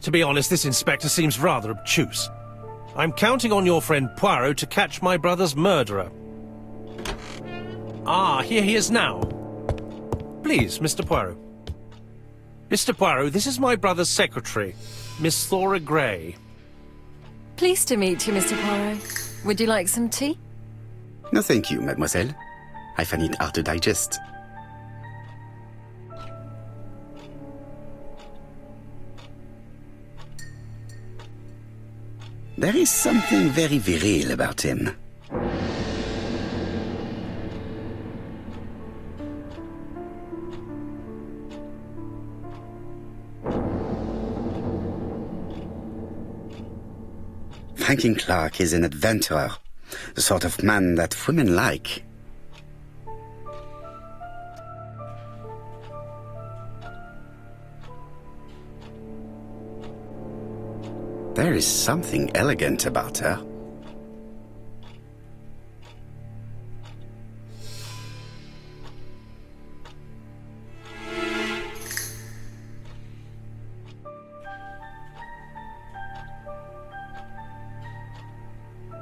To be honest, this inspector seems rather obtuse. I'm counting on your friend Poirot to catch my brother's murderer. Ah, here he is now. Please, Mr. Poirot. Mr. Poirot, this is my brother's secretary, Miss Thora Gray. Pleased to meet you, Mr. Poirot. Would you like some tea? No, thank you, mademoiselle. I find it hard to digest. There is something very viril about him. Franklin Clark is an adventurer, the sort of man that women like. There is something elegant about her.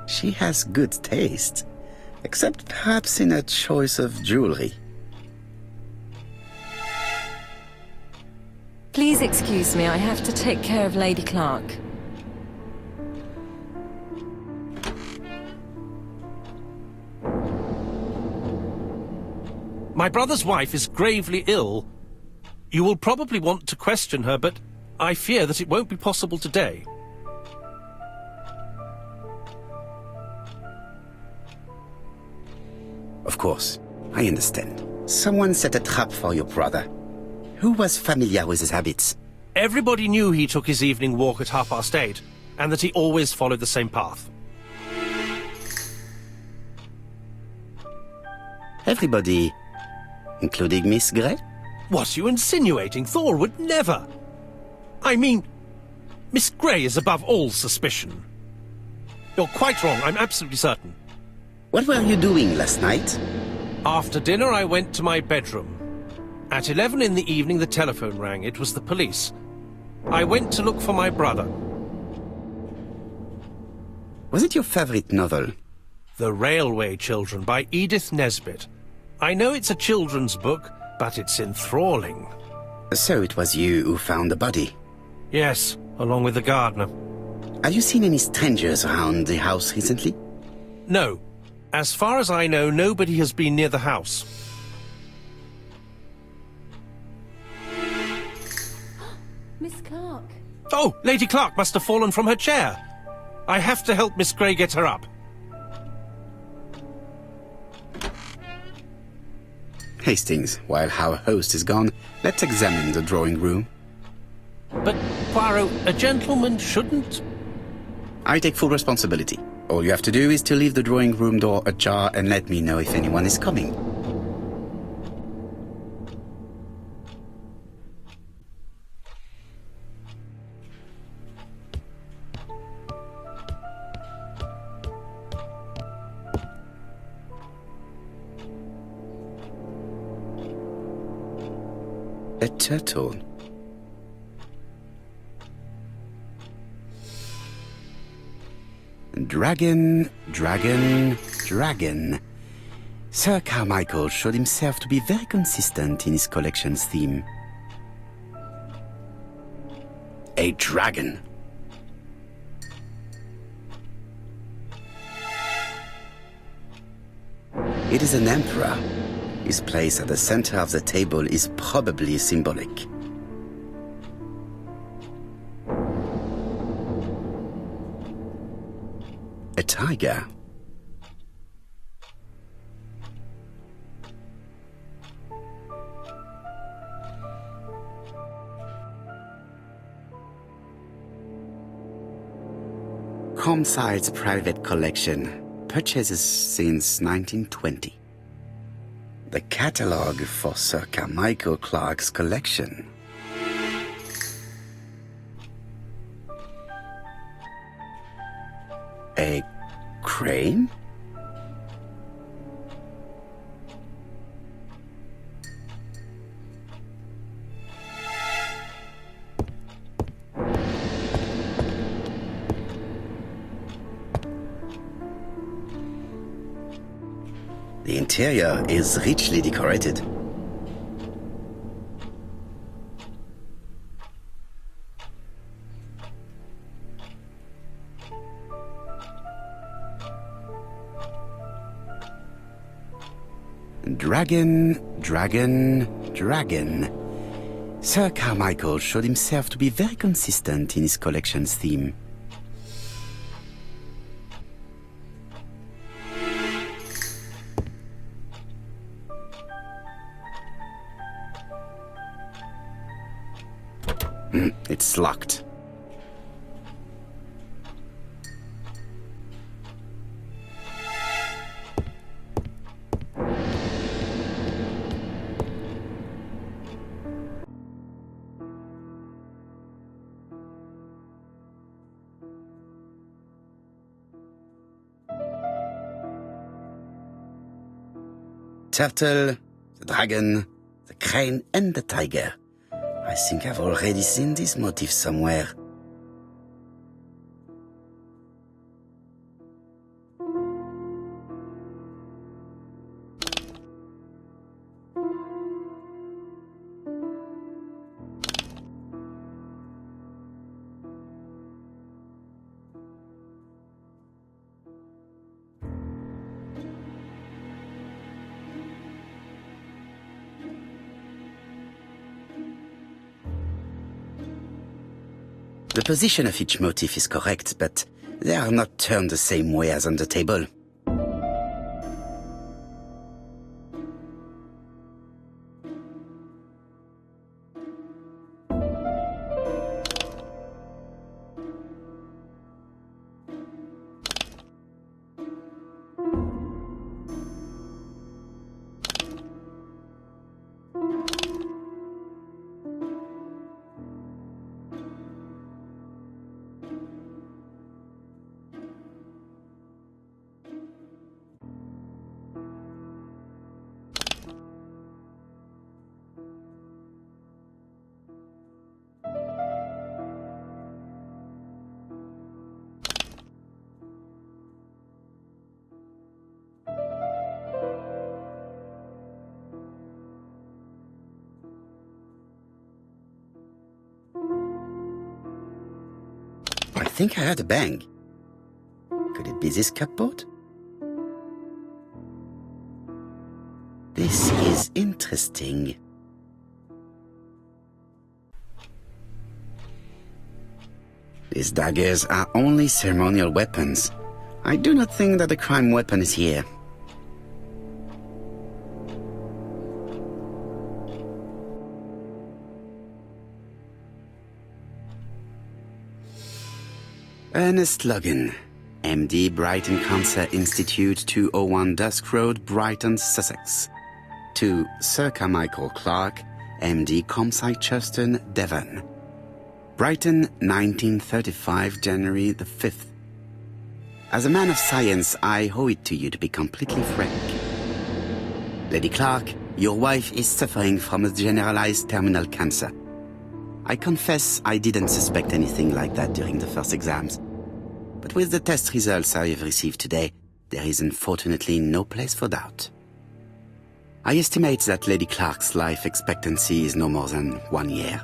She has good taste, except perhaps in her choice of jewelry. Please excuse me, I have to take care of Lady Clark. My brother's wife is gravely ill. You will probably want to question her, but I fear that it won't be possible today. Of course, I understand. Someone set a trap for your brother. Who was familiar with his habits? Everybody knew he took his evening walk at 8:30, and that he always followed the same path. Everybody, including Miss Gray? What are you insinuating? Thor would never. I mean, Miss Gray is above all suspicion. You're quite wrong, I'm absolutely certain. What were you doing last night? After dinner, I went to my bedroom. At 11 in the evening, the telephone rang. It was the police. I went to look for my brother. Was it your favorite novel? The Railway Children by Edith Nesbit. I know it's a children's book, but it's enthralling. So it was you who found the body? Yes, along with the gardener. Have you seen any strangers around the house recently? No. As far as I know, nobody has been near the house. Miss Clark. Oh, Lady Clark must have fallen from her chair. I have to help Miss Gray get her up. Hastings, while our host is gone, let's examine the drawing room. But, Poirot, a gentleman shouldn't... I take full responsibility. All you have to do is to leave the drawing room door ajar and let me know if anyone is coming. A turtle. Dragon, dragon, dragon. Sir Carmichael showed himself to be very consistent in his collection's theme. A dragon. It is an emperor. His place at the center of the table is probably symbolic. A tiger. Comside's private collection, purchases since 1920. The catalogue for Sir Carmichael Clark's collection. A crane? The interior is richly decorated. Dragon, dragon, dragon. Sir Carmichael showed himself to be very consistent in his collection's theme. It's locked. Turtle, the dragon, the crane and the tiger. I think I've already seen this motif somewhere. The position of each motif is correct, but they are not turned the same way as on the table. I think I heard a bang. Could it be this cupboard? This is interesting. These daggers are only ceremonial weapons. I do not think that the crime weapon is here. Ernest Logan, MD, Brighton Cancer Institute, 201 Dusk Road, Brighton, Sussex. To Sir Carmichael Clark, MD, Comsite Churston, Devon. Brighton, 1935, January the 5th. As a man of science, I owe it to you to be completely frank. Lady Clark, your wife is suffering from a generalized terminal cancer. I confess I didn't suspect anything like that during the first exams. But with the test results I have received today, there is unfortunately no place for doubt. I estimate that Lady Clark's life expectancy is no more than 1 year.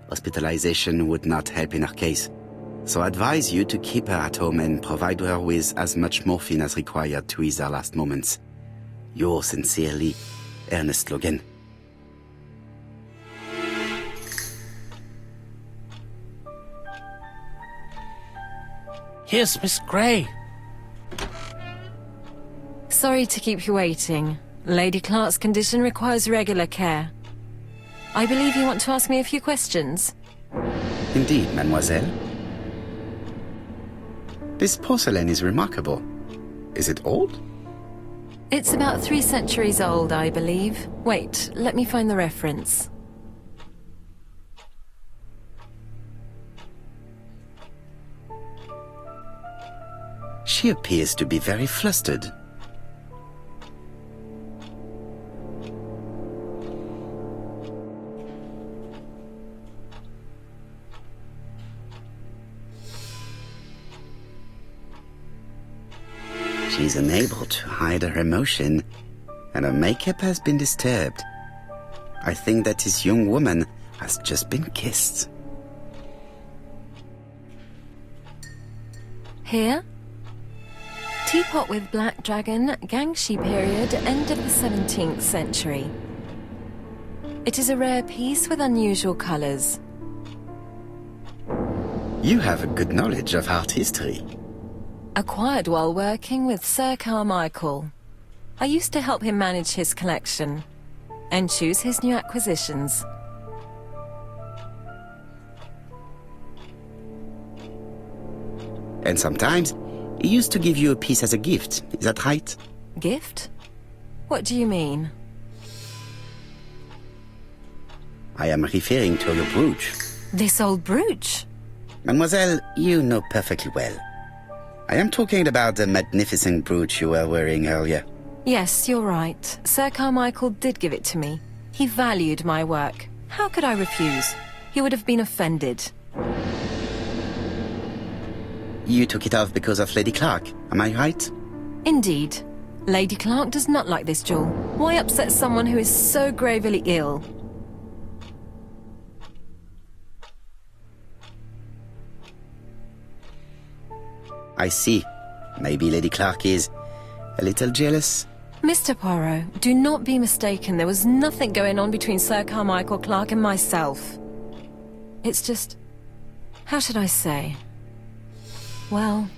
Hospitalization would not help in her case, so I advise you to keep her at home and provide her with as much morphine as required to ease her last moments. Yours sincerely, Ernest Logan. Here's Miss Gray. Sorry to keep you waiting. Lady Clark's condition requires regular care. I believe you want to ask me a few questions. Indeed, mademoiselle. This porcelain is remarkable. Is it old? It's about 3 centuries old, I believe. Wait, let me find the reference. She appears to be very flustered. She's unable to hide her emotion, and her makeup has been disturbed. I think that this young woman has just been kissed. Here? Teapot with black dragon, Gangxi period, end of the 17th century. It is a rare piece with unusual colours. You have a good knowledge of art history. Acquired while working with Sir Carmichael. I used to help him manage his collection and choose his new acquisitions. And sometimes, he used to give you a piece as a gift, is that right? Gift? What do you mean? I am referring to your brooch. This old brooch? Mademoiselle, you know perfectly well. I am talking about the magnificent brooch you were wearing earlier. Yes, you're right. Sir Carmichael did give it to me. He valued my work. How could I refuse? He would have been offended. You took it off because of Lady Clark, am I right? Indeed. Lady Clark does not like this jewel. Why upset someone who is so gravely ill? I see. Maybe Lady Clark is a little jealous. Mr. Poirot, do not be mistaken. There was nothing going on between Sir Carmichael Clark and myself. It's just... how should I say? Well,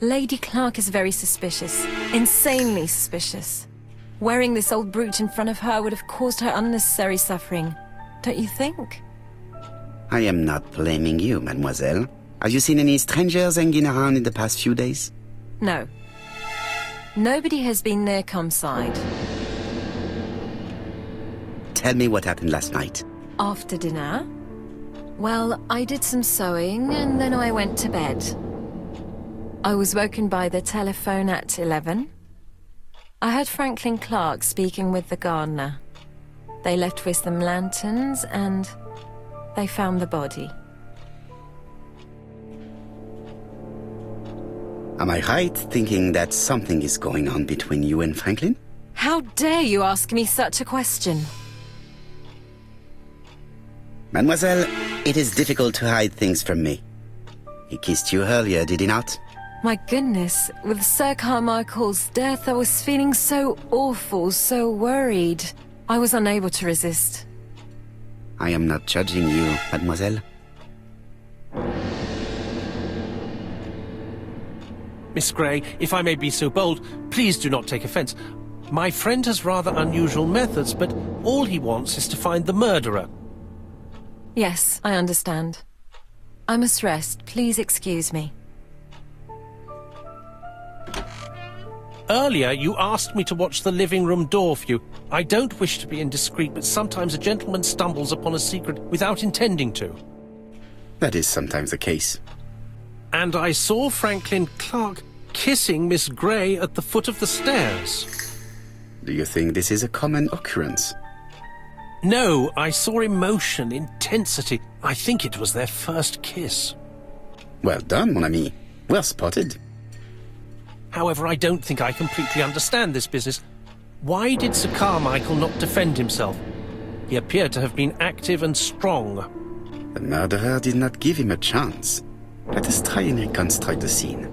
Lady Clark is very suspicious. Insanely suspicious. Wearing this old brooch in front of her would have caused her unnecessary suffering. Don't you think? I am not blaming you, mademoiselle. Have you seen any strangers hanging around in the past few days? No. Nobody has been near Comside. Tell me what happened last night. After dinner? Well, I did some sewing and then I went to bed. I was woken by the telephone at 11. I heard Franklin Clark speaking with the gardener. They left with some lanterns and they found the body. Am I right thinking that something is going on between you and Franklin? How dare you ask me such a question? Mademoiselle, it is difficult to hide things from me. He kissed you earlier, did he not? My goodness, with Sir Carmichael's death, I was feeling so awful, so worried. I was unable to resist. I am not judging you, mademoiselle. Miss Grey, if I may be so bold, please do not take offence. My friend has rather unusual methods, but all he wants is to find the murderer. Yes, I understand. I must rest. Please excuse me. Earlier, you asked me to watch the living room door for you. I don't wish to be indiscreet, but sometimes a gentleman stumbles upon a secret without intending to. That is sometimes the case. And I saw Franklin Clark kissing Miss Grey at the foot of the stairs. Do you think this is a common occurrence? No, I saw emotion, intensity. I think it was their first kiss. Well done, mon ami. Well spotted. However, I don't think I completely understand this business. Why did Sir Carmichael not defend himself? He appeared to have been active and strong. The murderer did not give him a chance. Let us try and reconstruct the scene.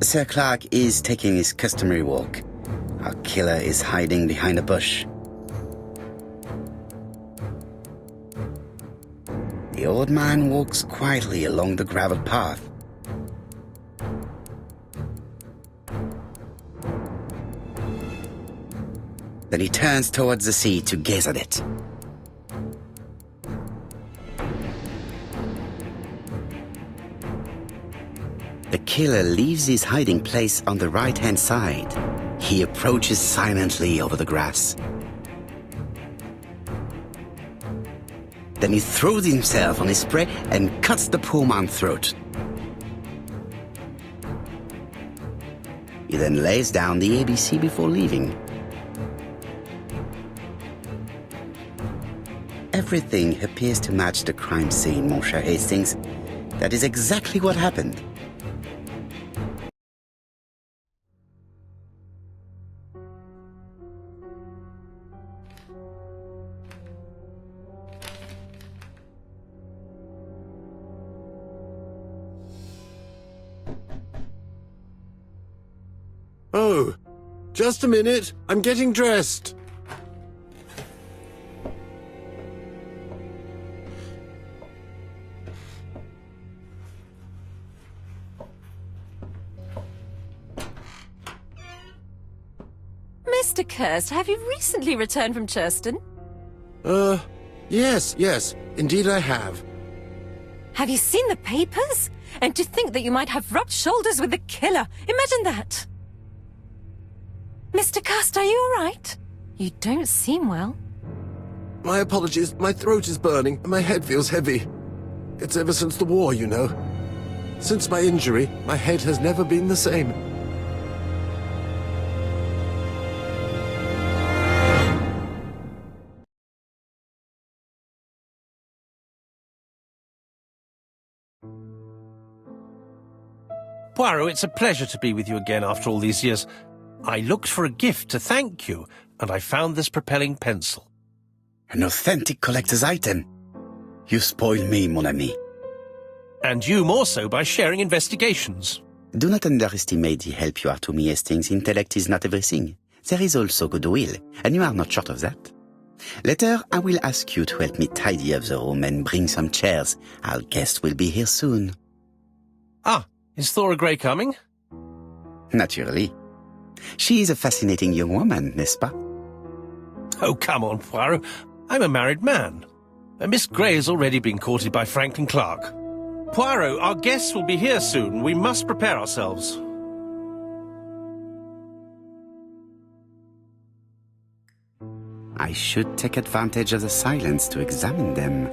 Sir Clark is taking his customary walk. Our killer is hiding behind a bush. The old man walks quietly along the gravel path. Then he turns towards the sea to gaze at it. The killer leaves his hiding place on the right-hand side. He approaches silently over the grass. Then he throws himself on his prey and cuts the poor man's throat. He then lays down the ABC before leaving. Everything appears to match the crime scene, mon cher Hastings. That is exactly what happened. Oh, just a minute. I'm getting dressed. Mr. Kirst, have you recently returned from Churston? Yes, indeed I have. Have you seen the papers? And to think that you might have rubbed shoulders with the killer. Imagine that. Mr. Kirst, are you all right? You don't seem well. My apologies. My throat is burning and my head feels heavy. It's ever since the war, you know. Since my injury, my head has never been the same. Poirot, it's a pleasure to be with you again after all these years. I looked for a gift to thank you, and I found this propelling pencil. An authentic collector's item. You spoil me, mon ami. And you more so by sharing investigations. Do not underestimate the help you are to me, Hastings. Intellect is not everything. There is also goodwill, and you are not short of that. Later, I will ask you to help me tidy up the room and bring some chairs. Our guest will be here soon. Ah, is Thora Grey coming? Naturally. She is a fascinating young woman, n'est-ce pas? Oh, come on, Poirot. I'm a married man. Miss Grey has already been courted by Franklin Clark. Poirot, our guests will be here soon. We must prepare ourselves. I should take advantage of the silence to examine them.